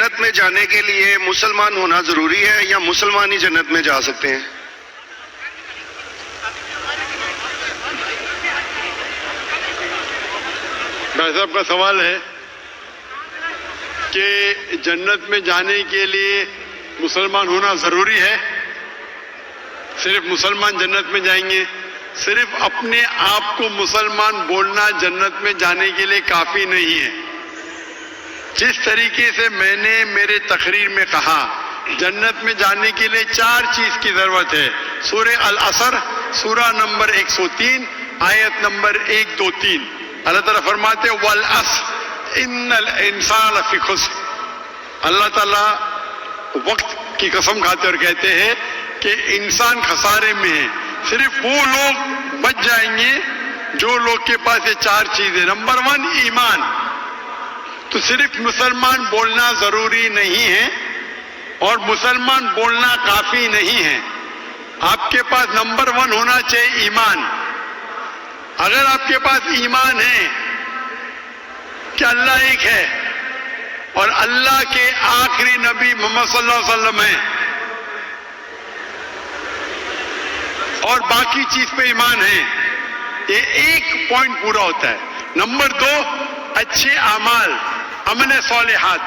جنت میں جانے کے لیے مسلمان ہونا ضروری ہے یا مسلمان ہی جنت میں جا سکتے ہیں؟ بھائی صاحب کا سوال ہے کہ جنت میں جانے کے لیے مسلمان ہونا ضروری ہے؟ صرف مسلمان جنت میں جائیں گے؟ صرف اپنے آپ کو مسلمان بولنا جنت میں جانے کے لیے کافی نہیں ہے۔ جس طریقے سے میں نے میرے تقریر میں کہا، جنت میں جانے کے لیے 4 چیز کی ضرورت ہے۔ سورہ العصر، سورہ نمبر 103، آیت نمبر 1، 2، 3۔ اللہ تعالیٰ فرماتے ہیں وَالْعَصْرِ إِنَّ الْإِنسَانَ لَفِي خُسْرٍ۔ اللہ تعالیٰ وقت کی قسم کھاتے اور کہتے ہیں کہ انسان خسارے میں ہے۔ صرف وہ لوگ بچ جائیں گے جو لوگ کے پاس یہ 4 چیزیں۔ نمبر 1 ایمان۔ تو صرف مسلمان بولنا ضروری نہیں ہے اور مسلمان بولنا کافی نہیں ہے۔ آپ کے پاس نمبر 1 ہونا چاہیے ایمان۔ اگر آپ کے پاس ایمان ہے کہ اللہ ایک ہے اور اللہ کے آخری نبی محمد صلی اللہ علیہ وسلم ہیں اور باقی چیز پہ ایمان ہے، یہ ایک پوائنٹ پورا ہوتا ہے۔ نمبر 2 اچھے اعمال، عمل صالحات۔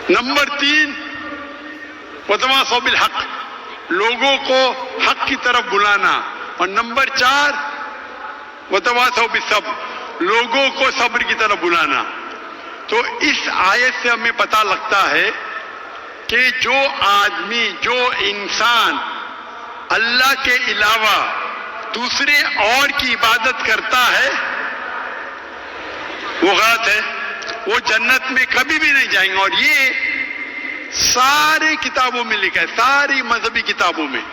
نمبر 3 وتواصوا بالحق، لوگوں کو حق کی طرف بلانا۔ اور نمبر 4 وتواصوا بالصبر، لوگوں کو صبر کی طرف بلانا۔ تو اس آیت سے ہمیں پتہ لگتا ہے کہ جو آدمی، جو انسان اللہ کے علاوہ دوسرے اور کی عبادت کرتا ہے وہ غلط ہے، وہ جنت میں کبھی بھی نہیں جائیں گے۔ اور یہ سارے کتابوں میں لکھا ہے، ساری مذہبی کتابوں میں،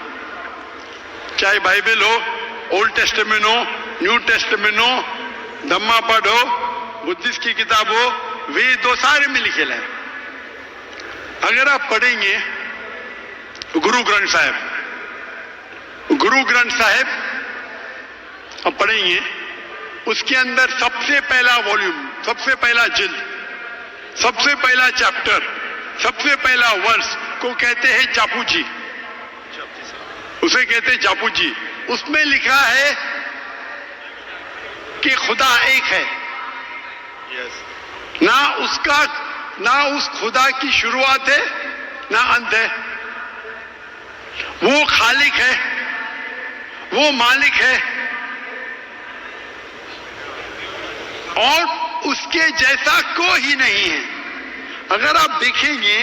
چاہے بائبل ہو، اولڈ ٹیسٹمنٹ ہو، نیو ٹیسٹمنٹ ہو، دھما پڑھ ہو، بدھسٹ کی کتاب ہو، وید ہو، سارے میں لکھے ہے۔ اگر آپ پڑھیں گے گرو گرنتھ صاحب آپ پڑھیں گے، اس کے اندر سب سے پہلا والیوم، سب سے پہلا جلد، سب سے پہلا چیپٹر، سب سے پہلا ورس کو کہتے ہیں چاپو جی، اسے کہتے ہیں چاپو جی۔ اس میں لکھا ہے کہ خدا ایک ہے، نہ اس خدا کی شروعات ہے نہ انت ہے۔ وہ خالق ہے، وہ مالک ہے، اور اس کے جیسا کوئی نہیں ہے۔ اگر آپ دیکھیں گے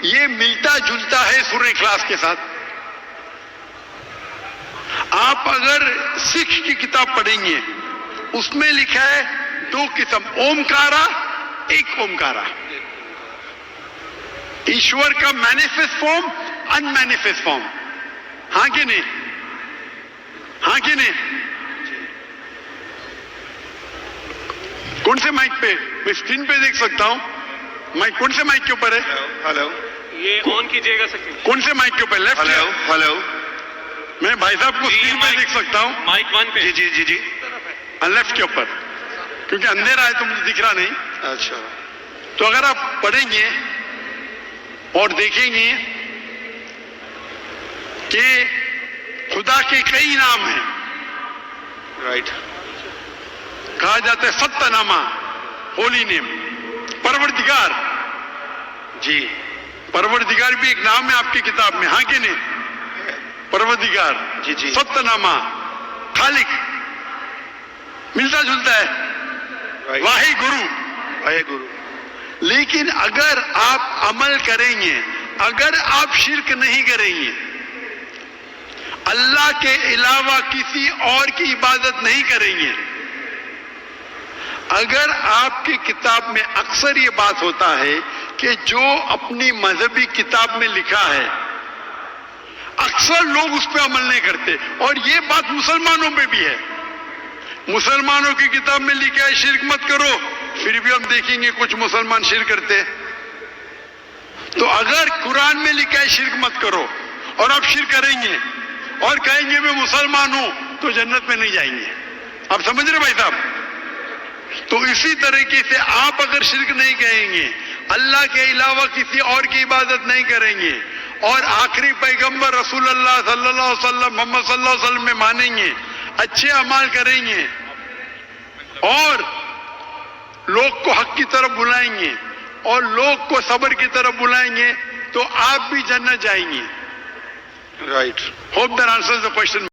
یہ ملتا جلتا ہے سورہ اخلاص کے ساتھ۔ آپ اگر سکھ کی کتاب پڑھیں گے اس میں لکھا ہے 2 قسم، اومکارا، ایک اومکارا، ایشور کا مینیفیسٹ فارم، ان مینیفیسٹ فارم۔ ہاں کہ نہیں؟ ہاں کہ نہیں؟ کون سے مائک پہ؟ میں اسکرین پہ دیکھ سکتا ہوں مائک، کون سے مائک کے اوپر ہے؟ ہلو، یہ آن کیجئے گا سکتے؟ کون سے مائک کے اوپر؟ لیفٹ؟ ہلو، میں بھائی صاحب کو اسکرین پہ دیکھ سکتا ہوں؟ مائک 1 پہ؟ جی لیفٹ کے اوپر، کیونکہ اندھیرا ہے تو مجھے دکھ رہا نہیں۔ اچھا، تو اگر آپ پڑھیں گے اور دیکھیں گے کہ خدا کے کئی نام ہیں، رائٹ، کہا جاتا ہے ستہ نامہ، ہولی نیم، پروردگار۔ جی، پروردگار بھی ایک نام ہے آپ کی کتاب میں، ہاں کہ نہیں؟ پروردگار، جی، ستہ نامہ، خالق، ملتا جلتا ہے، واحد گرو۔ لیکن اگر آپ عمل کریں گے، اگر آپ شرک نہیں کریں گے، اللہ کے علاوہ کسی اور کی عبادت نہیں کریں گے، اگر آپ کی کتاب میں اکثر یہ بات ہوتا ہے کہ جو اپنی مذہبی کتاب میں لکھا ہے اکثر لوگ اس پہ عمل نہیں کرتے، اور یہ بات مسلمانوں پہ بھی ہے۔ مسلمانوں کی کتاب میں لکھا ہے شرک مت کرو، پھر بھی ہم دیکھیں گے کچھ مسلمان شرک کرتے۔ تو اگر قرآن میں لکھا ہے شرک مت کرو اور آپ شرک کریں گے اور کہیں گے میں مسلمان ہوں تو جنت میں نہیں جائیں گے۔ آپ سمجھ رہے بھائی صاحب؟ تو اسی طریقے سے آپ اگر شرک نہیں کہیں گے اللہ کے علاوہ کسی اور کی عبادت نہیں کریں گے اور آخری پیغمبر رسول اللہ صلی اللہ علیہ وسلم محمد صلی اللہ علیہ وسلم میں مانیں گے, اچھے اعمال کریں گے اور لوگ کو حق کی طرف بلائیں گے اور لوگ کو صبر کی طرف بلائیں گے تو آپ بھی جنت جائیں گے. Right. Hope that answers the question.